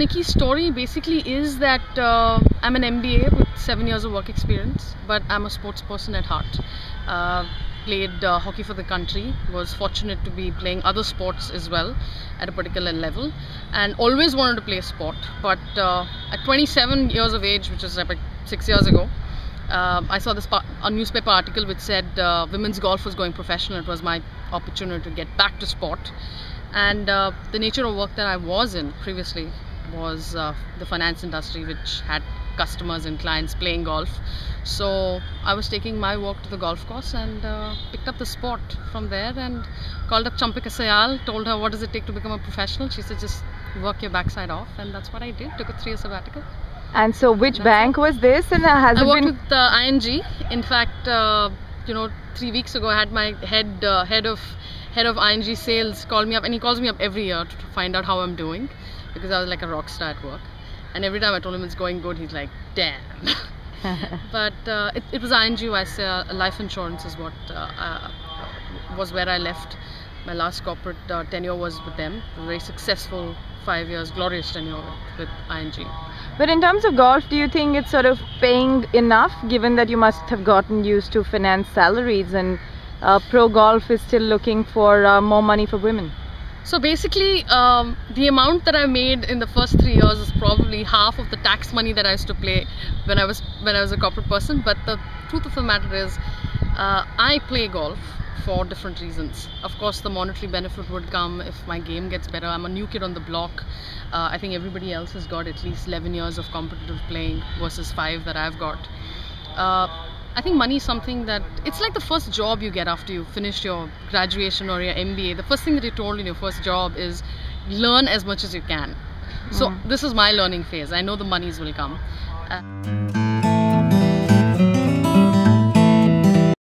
Nikki's story basically is that I'm an MBA with 7 years of work experience, but I'm a sports person at heart. Played hockey for the country, was fortunate to be playing other sports as well at a particular level, and always wanted to play sport. But at 27 years of age, which is about 6 years ago, I saw a newspaper article which said women's golf was going professional. It was my opportunity to get back to sport. And the nature of work that I was in previously was the finance industry, which had customers and clients playing golf. So I was taking my work to the golf course and picked up the sport from there and called up Champika Sayal, told her what does it take to become a professional. She said just work your backside off, and that's what I did. Took a 3-year sabbatical. And so which bank was this, and has I it worked been... with ING. In fact, 3 weeks ago I had my head of ING sales call me up, and he calls me up every year to find out how I'm doing, because I was like a rock star at work. And every time I told him it's going good, he's like, damn. But it was ING who I say life insurance is what was where I left. My last corporate tenure was with them. A very successful 5 years, glorious tenure with ING. But in terms of golf, do you think it's sort of paying enough, given that you must have gotten used to finance salaries, and pro golf is still looking for more money for women? So basically, the amount that I made in the first 3 years is probably half of the tax money that I used to pay when I was a corporate person. But the truth of the matter is, I play golf for different reasons. Of course, the monetary benefit would come if my game gets better. I'm a new kid on the block. I think everybody else has got at least 11 years of competitive playing versus 5 that I've got. I think money is something that, it's like the first job you get after you finish your graduation or your MBA. The first thing that you're told in your first job is learn as much as you can. So this is my learning phase. I know the monies will come.